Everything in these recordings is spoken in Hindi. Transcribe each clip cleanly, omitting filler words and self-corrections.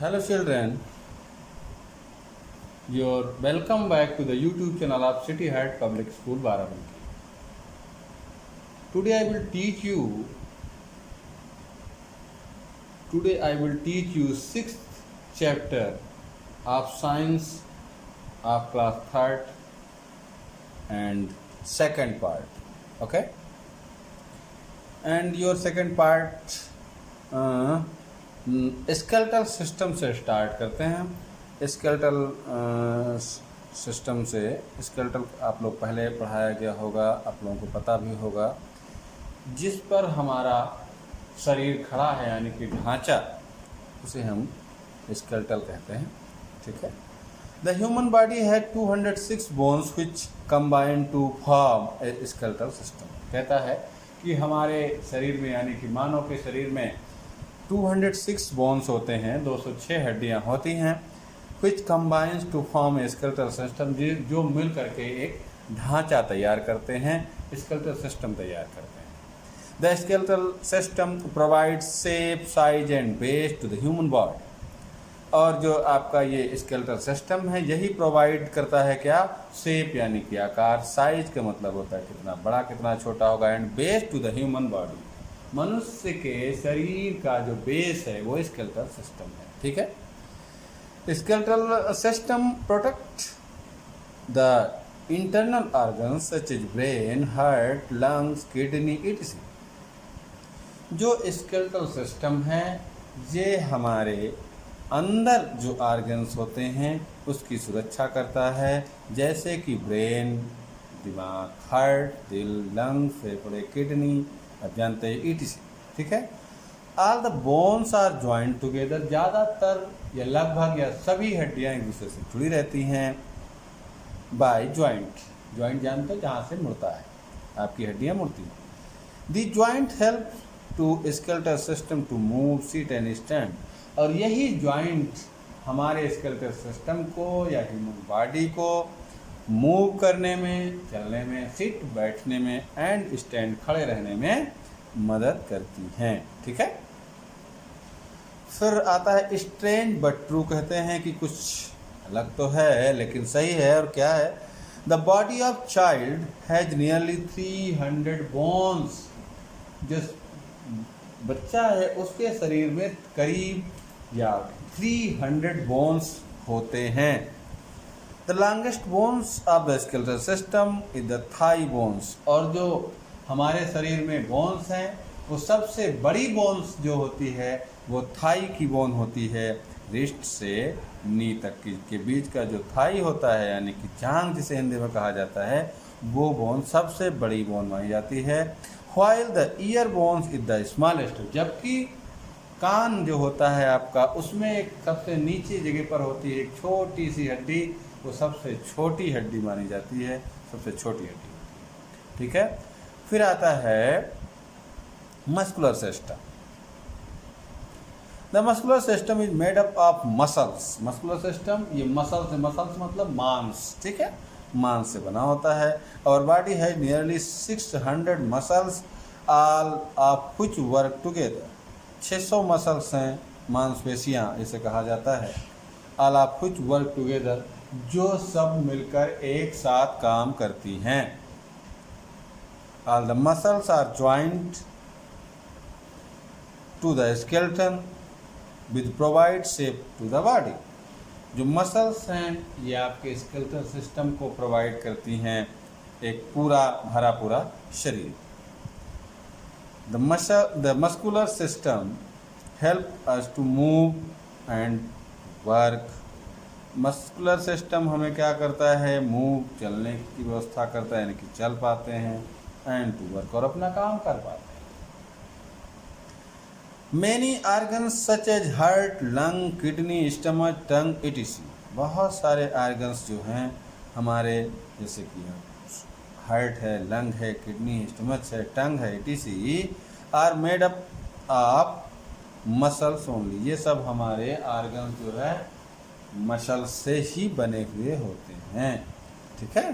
Hello children, you're welcome back to the YouTube channel of City Heart Public School Barabanki. Today I will teach you sixth chapter of science of class third and second part. Okay? And your second part skeletal system से स्टार्ट करते हैं। स्केलेटल सिस्टम से स्केलेटल आप लोग पहले पढ़ाया गया होगा, आप लोगों को पता भी होगा, जिस पर हमारा शरीर खड़ा है यानी कि ढांचा, उसे हम स्केलेटल कहते हैं। ठीक है। The human body has 206 bones which combine to form a skeletal system. कहता है कि हमारे शरीर में यानी कि मानव के शरीर में 206 बोन्स होते हैं, 206 हड्डियां होती हैं, which combines to form a skeletal system, जो मिल करके एक ढांचा तैयार करते हैं, स्केलेटल सिस्टम तैयार करते हैं। The skeletal system provides shape, size and base to the human body. और जो आपका ये स्केलेटल सिस्टम है यही प्रोवाइड करता है क्या? शेप यानी कि आकार, साइज का मतलब होता है कितना बड़ा कितना छोटा होगा, and base to the human body. मनुष्य के शरीर का जो बेस है वो स्केलेटल सिस्टम है। ठीक है। Skeletal system protect the internal organs such as brain, heart, lungs, kidney etc। जो स्केलेटल सिस्टम है ये हमारे अंदर जो ऑर्गन्स होते हैं उसकी सुरक्षा करता है, जैसे कि ब्रेन, दिमाग, हार्ट, दिल, लंग्स, फेफड़े, किडनी, आप जानते हैं etc। ठीक है। All the bones are joint together. ज़्यादातर या लगभग या सभी हड्डियाँ एक दूसरे से जुड़ी रहती हैं बाय ज्वाइंट। ज्वाइंट जानते हैं जहाँ से मुड़ता है, आपकी हड्डियाँ मुड़ती हैं। The joint help to skeletal system to move, sit and stand. और यही ज्वाइंट हमारे स्केलेटल सिस्टम को या ह्यूमन बॉडी को मूव करने में, चलने में, सीट बैठने में एंड स्टैंड खड़े रहने में मदद करती हैं। ठीक है। फिर आता है स्ट्रेंज बट ट्रू। कहते हैं कि कुछ अलग तो है लेकिन सही है। और क्या है? The body of child has nearly 300 bones. जो बच्चा है उसके शरीर में करीब या 300 बोन्स होते हैं। The longest bones of the skeletal system is the thigh bones. और जो हमारे शरीर में बोन्स हैं वो सबसे बड़ी बोन्स जो होती है वो थाई की बोन होती है। रिस्ट से नी तक के बीच का जो थाई होता है यानी कि जांघ जिसे हिंदी में कहा जाता है, वो बोन सबसे बड़ी बोन मानी जाती है। While the ear bones is the smallest. जबकि कान जो होता है आपका, उसमें एक सबसे नीचे जगह पर होती है एक छोटी सी हड्डी, वो सबसे छोटी हड्डी मानी जाती है, सबसे छोटी हड्डी होती है। ठीक है। फिर आता है muscular system. The muscular system is made up of muscles. Muscular system ये मसल्स मतलब मांस। ठीक है, मांस से बना होता है। और बॉडी है nearly 600 muscles, all of which work together. 600 muscles हैं, मांसपेशियाँ इसे कहा जाता है। All of which work together, जो सब मिलकर एक साथ काम करती हैं। All the muscles are joint to the skeleton which provide shape to the body. जो मसल्स हैं ये आपके स्केलेटल सिस्टम को प्रोवाइड करती हैं एक पूरा भरा पूरा शरीर। The muscular system help us to move and work. Muscular system हमें क्या करता है? मूव, चलने की व्यवस्था करता है, यानी कि चल पाते हैं, एंड टू वर्क, और अपना काम कर पाते हैं। Many organs such as heart, lung, kidney, stomach, tongue etc। बहुत सारे ऑर्गन्स जो हैं हमारे, जैसे कि हार्ट है, लंग है, किडनी, स्टमक है, टंग है etc, are made up of muscles only. ये सब हमारे ऑर्गन्स जो है मसल से ही बने हुए होते हैं। ठीक है।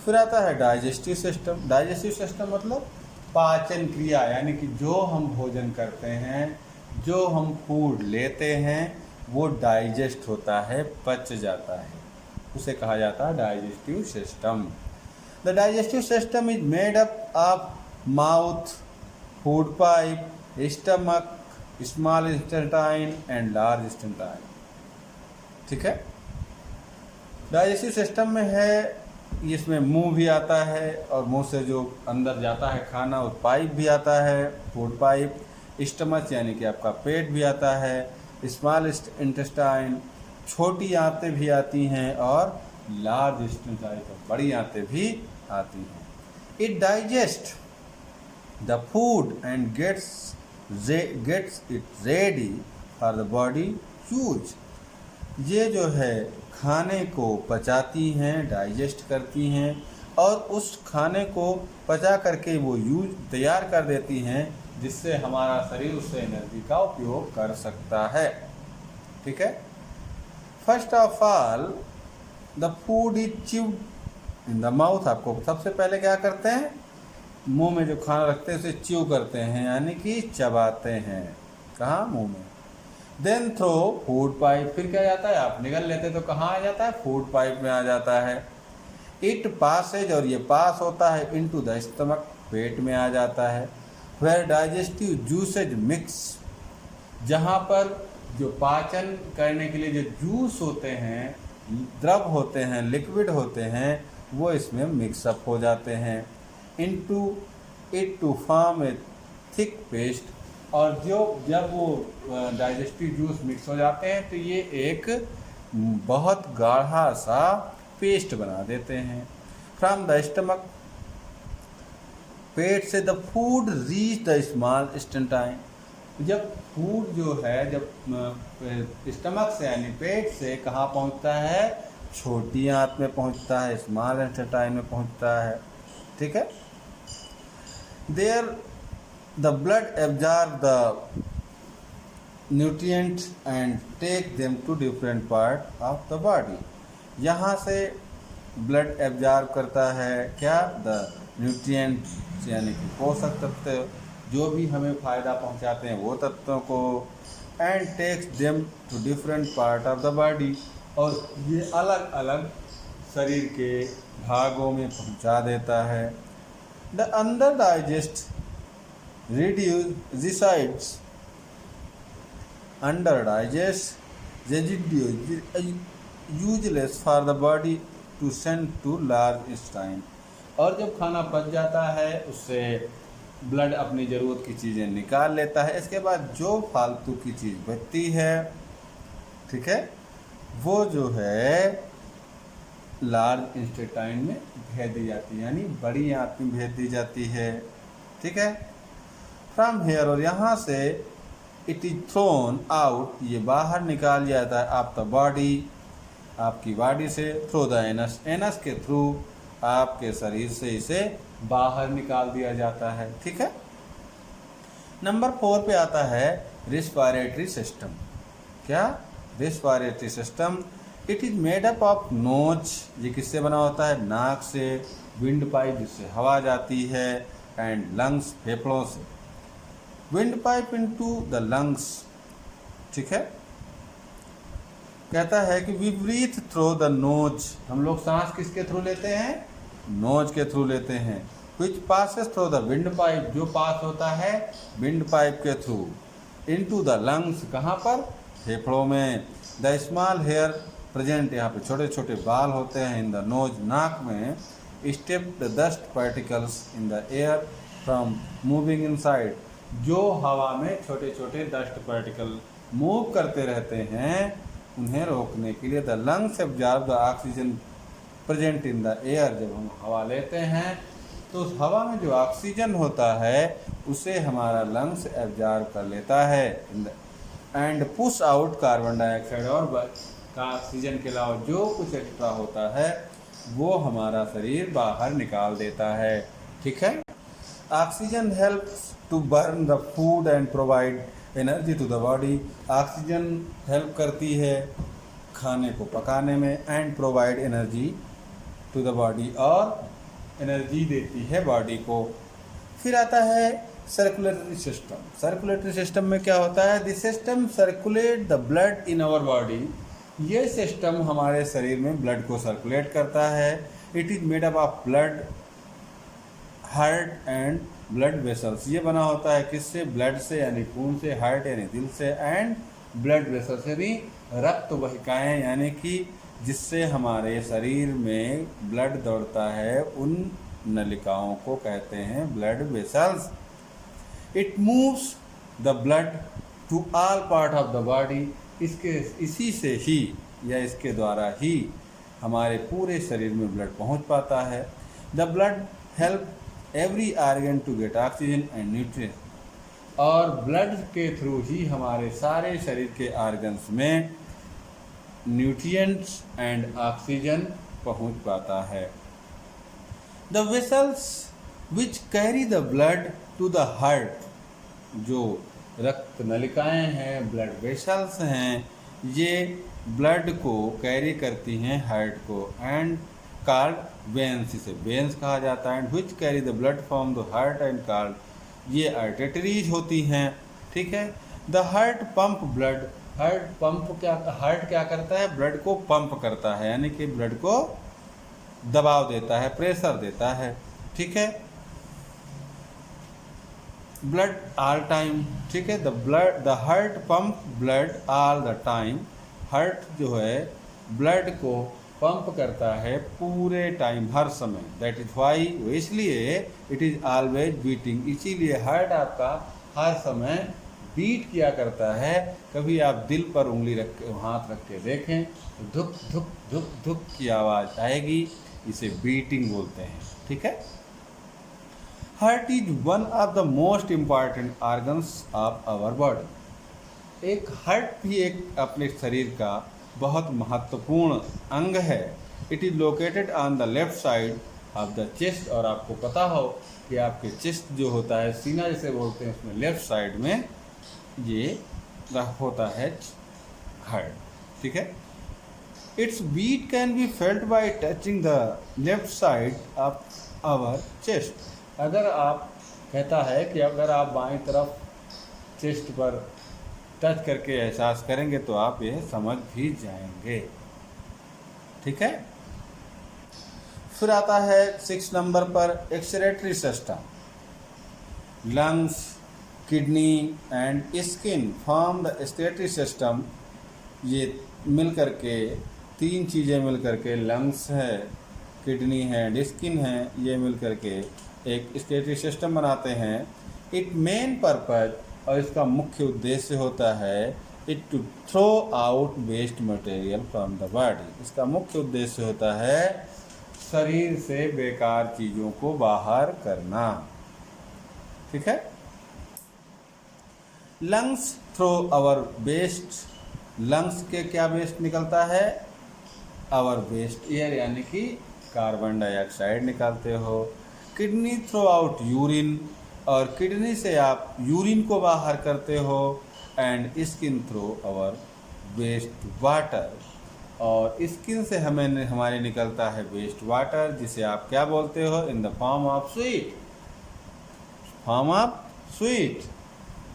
फिर आता है डाइजेस्टिव सिस्टम। डाइजेस्टिव सिस्टम मतलब पाचन क्रिया, यानी कि जो हम भोजन करते हैं जो हम फूड लेते हैं वो डाइजेस्ट होता है, पच जाता है, उसे कहा जाता है digestive system. The digestive system is made up of mouth, food pipe, stomach, small intestine and large intestine. ठीक है, डाइजेस्टिव सिस्टम में है, इसमें मुंह भी आता है और मुंह से जो अंदर जाता है खाना, उस पाइप भी आता है, फूड पाइप, स्टमक यानी कि आपका पेट भी आता है, स्मॉल इंटेस्टाइन छोटी आंतें भी आती हैं और लार्ज इंटेस्टाइन बड़ी आंतें भी आती हैं। It digest the food and gets it ready for the body use. ये जो है खाने को पचाती हैं, डाइजेस्ट करती हैं और उस खाने को पचा करके वो यूज तैयार कर देती हैं, जिससे हमारा शरीर उससे एनर्जी का उपयोग कर सकता है। ठीक है, first of all the food is chewed in the mouth. आपको सबसे पहले क्या करते हैं, मुंह में जो खाना रखते हैं उसे च्यू करते हैं, यानी कि चबाते हैं। कहाँ, मुंह में। देन थ्रो फूड पाइप, फिर क्या जाता है, आप निगल लेते तो कहाँ आ जाता है, फूड पाइप में आ जाता है। इट पासेज, और ये पास होता है इनटू द स्टमक, पेट में आ जाता है। वेयर डाइजेस्टिव जूसेज मिक्स, जहाँ पर जो पाचन करने के लिए जो जूस होते हैं, द्रव होते हैं, लिक्विड होते हैं, वो इसमें मिक्सअप हो जाते हैं। Into it to form a thick paste, और जो जब वो डाइजेस्टिव जूस मिक्स हो जाते हैं तो ये एक बहुत गाढ़ा सा पेस्ट बना देते हैं। फ्रॉम द स्टमक, पेट से the food reach the small intestine. जब फूड जो है, जब स्टमक से यानी पेट से कहाँ पहुँचता है, छोटी आंत में पहुँचता है, स्मॉल इंटेस्टाइन में पहुँचता है। ठीक है, there the blood absorb the nutrients and take them to different part of the body। यहाँ से ब्लड एब्जॉर्ब करता है क्या, द न्यूट्रिएंट्स यानी कि पोषक तत्व जो भी हमें फ़ायदा पहुँचाते हैं वो तत्वों को, and takes them to different part of the body, और ये अलग अलग शरीर के भागों में पहुँचा देता है। The under digest resides under digest residue useless for the body to send to large intestine। और जब खाना पच जाता है उससे ब्लड अपनी ज़रूरत की चीज़ें निकाल लेता है। इसके बाद जो फालतू की चीज़ बचती है, ठीक है, वो जो है लार्ज इंटेस्टाइन में भेज दी जाती है, यानी बड़ी आंत में भेज दी जाती है। ठीक है, फ्रॉम हेयर, और यहाँ से इट इज थ्रोन आउट, ये बाहर निकाल जाता है ऑफ द बॉडी, आपकी बॉडी से, थ्रू द एनस, एनस के थ्रू आपके शरीर से इसे बाहर निकाल दिया जाता है। ठीक है, नंबर 4 पे आता है रेस्पिरेटरी सिस्टम। क्या, respiratory system, it is made up of nose, ये किससे बना होता है, नाक से, विंड पाइप जिससे हवा जाती है, एंड लंग्स फेफड़ों से। Wind pipe into the lungs. ठीक है, कहता है कि we breathe through the nose, हम लोग सांस किसके थ्रू लेते हैं, नोज के थ्रू लेते हैं। विच passes through the wind pipe, जो पास होता है विंड पाइप के थ्रू, इनटू द लंग्स, कहाँ पर, फेफड़ों में। द स्मॉल हेयर प्रेजेंट, यहाँ पे छोटे छोटे बाल होते हैं, इन द नोज, नाक में। Step the dust particles in the air from moving inside, जो हवा में छोटे छोटे डस्ट पार्टिकल मूव करते रहते हैं, उन्हें रोकने के लिए। The lungs absorb the oxygen present in the air, जब हम हवा लेते हैं तो उस हवा में जो ऑक्सीजन होता है उसे हमारा लंग्स एब्जॉर्ब कर लेता है, and push out carbon dioxide, और ऑक्सीजन के अलावा जो कुछ एक्स्ट्रा होता है वो हमारा शरीर बाहर निकाल देता है। ठीक है, oxygen helps to burn the food and provide energy to the body, oxygen help करती है खाने को पकाने में, and provide energy to the body, और एनर्जी देती है बॉडी को। फिर आता है सर्कुलेटरी सिस्टम। सर्कुलेटरी सिस्टम में क्या होता है? This system circulate the blood in our body. ये सिस्टम हमारे शरीर में ब्लड को सर्कुलेट करता है। It is made up of blood, heart and blood vessels. ये बना होता है किससे? ब्लड से यानी खून से, हार्ट यानी दिल से, एंड ब्लड वेसल्स यानी रक्त वाहिकाएं, यानी कि जिससे हमारे शरीर में ब्लड दौड़ता है, उन नलिकाओं को कहते हैं blood vessels. It moves the blood to all part of the body. इसी से ही या इसके द्वारा ही हमारे पूरे शरीर में ब्लड पहुंच पाता है। The blood help every organ to get oxygen and nutrient. और ब्लड के थ्रू ही हमारे सारे शरीर के ऑर्गन्स में न्यूट्रिएंट्स एंड ऑक्सीजन पहुंच पाता है। The vessels which carry the blood to the heart. जो रक्त नलिकाएं हैं, ब्लड वेसल्स हैं, ये ब्लड को कैरी करती हैं हार्ट को, एंड कॉल्ड वेन्स, इसे वेन्स कहा जाता है। And which carry the blood from the heart and called, ये आर्टरीज होती हैं। ठीक है। The heart pump blood. Heart क्या करता है? ब्लड को पंप करता है, यानी कि ब्लड को दबाव देता है, प्रेशर देता है। ठीक है। Blood all time. ठीक है। The heart pump blood all the time. Heart जो है ब्लड को पंप करता है पूरे टाइम, हर समय। दैट इज वाई, इसलिए इट इज ऑलवेज बीटिंग। इसीलिए हार्ट आपका हर समय बीट किया करता है। कभी आप दिल पर उंगली रख के, हाथ रख के देखें तो धुक धुक धुक धुक की आवाज़ आएगी, इसे बीटिंग बोलते हैं। ठीक है। Heart is one of the most important organs of our body. एक हार्ट भी एक अपने शरीर का बहुत महत्वपूर्ण अंग है। It is located on the left side of the chest. और आपको पता हो कि आपके चेस्ट जो होता है, सीना जिसे बोलते हैं, उसमें लेफ्ट साइड में ये होता है हार्ट। ठीक है। Its beat can be felt by touching the left side of our chest. अगर आप कहता है कि अगर आप बाईं तरफ चेस्ट पर टच करके एहसास करेंगे तो आप ये समझ भी जाएंगे। ठीक है। फिर आता है 6 नंबर पर excretory system. Lungs, kidney and skin form the excretory system. ये मिल करके, 3 चीज़ें मिल करके, लंग्स है, किडनी है, स्किन है, ये मिल करके एक एक्सक्रीटरी सिस्टम बनाते हैं। इट मेन पर्पज, और इसका मुख्य उद्देश्य होता है, it to throw out waste material from the body. इसका मुख्य उद्देश्य होता है शरीर से बेकार चीज़ों को बाहर करना। ठीक है। Lungs throw our waste. Lungs के क्या वेस्ट निकलता है? आवर वेस्ट एयर, यानी कि कार्बन डाइऑक्साइड निकालते हो। किडनी थ्रो आउट यूरिन, और किडनी से आप यूरिन को बाहर करते हो। And skin throw our waste water, और स्किन से हमारे निकलता है वेस्ट वाटर, जिसे आप क्या बोलते हो? In the form of sweet. Form of sweet,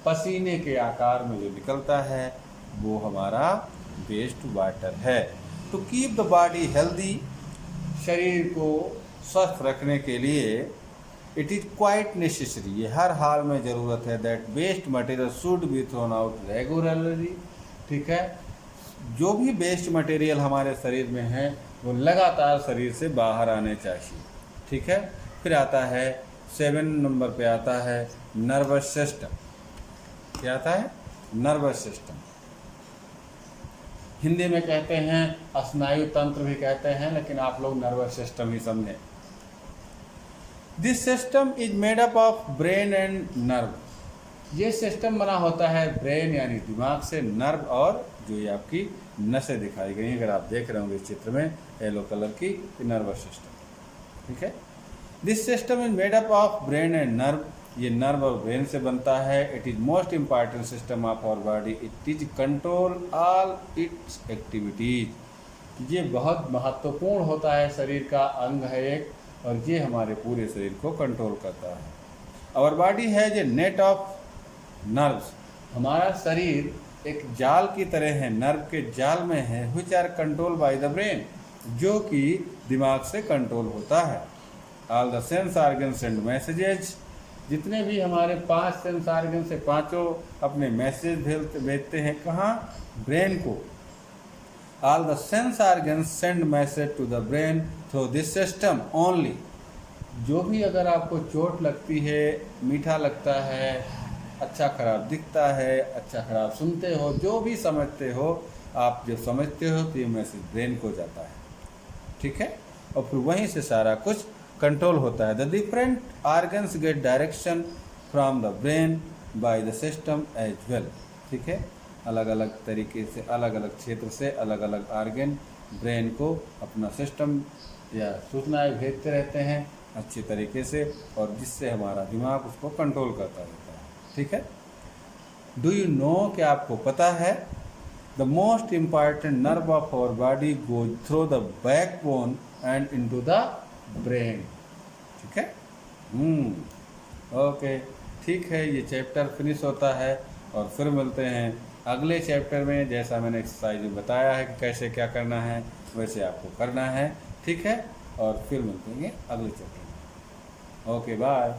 पसीने के आकार में जो निकलता है वो हमारा वेस्ट वाटर है। To keep the body healthy, शरीर को स्वस्थ रखने के लिए इट इज़ क्वाइट नेसेसरी, ये हर हाल में ज़रूरत है, that waste material should be thrown out regularly. ठीक है। जो भी वेस्ट मटेरियल हमारे शरीर में है वो लगातार शरीर से बाहर आने चाहिए। ठीक है। फिर आता है 7 नंबर पे आता है नर्वस सिस्टम। क्या आता है? Nervous system. हिंदी में कहते हैं स्नायु तंत्र भी कहते हैं, लेकिन आप लोग नर्वस सिस्टम ही समझें। This system is made up of brain and nerve. ये सिस्टम बना होता है ब्रेन यानी दिमाग से, नर्व और जो ये आपकी नसें दिखाई गई हैं, अगर आप देख रहे होंगे इस चित्र में येलो कलर की, नर्वस सिस्टम। ठीक है। This system is made up of brain and nerve. ये नर्व और ब्रेन से बनता है। It is most important system of our body. It is control all its activities. ये बहुत महत्वपूर्ण होता है, शरीर का अंग है एक, और ये हमारे पूरे शरीर को कंट्रोल करता है। Our body has a net of nerves, हमारा शरीर एक जाल की तरह है, नर्व के जाल में है, which are control by the brain, जो कि दिमाग से कंट्रोल होता है। All the sense organ send messages, जितने भी हमारे 5 सेंस ऑर्गन से पांचों अपने मैसेज भेजते हैं कहाँ, ब्रेन को। All the sense organ send message to the brain through this system only, जो भी अगर आपको चोट लगती है, मीठा लगता है, अच्छा खराब दिखता है, अच्छा खराब सुनते हो, जो भी समझते हो, आप जब समझते हो तो ये मैसेज ब्रेन को जाता है, ठीक है, और फिर वहीं से सारा कुछ कंट्रोल होता है। The different organs get direction from the brain by the system as well, ठीक है, अलग अलग तरीके से, अलग अलग क्षेत्र से अलग अलग ऑर्गन ब्रेन को अपना सिस्टम या सूचनाएं भेजते रहते हैं अच्छी तरीके से, और जिससे हमारा दिमाग उसको कंट्रोल करता रहता है, ठीक है। डू यू नो, कि आपको पता है, the most important nerve of our body go through the backbone and into the brain, ठीक है। ओके, ठीक है, ये चैप्टर फिनिश होता है और फिर मिलते हैं अगले चैप्टर में। जैसा मैंने एक्सरसाइज में बताया है कि कैसे क्या करना है, वैसे आपको करना है, ठीक है, और फिर मिलते हैं अगले चैप्टर में। Okay, bye.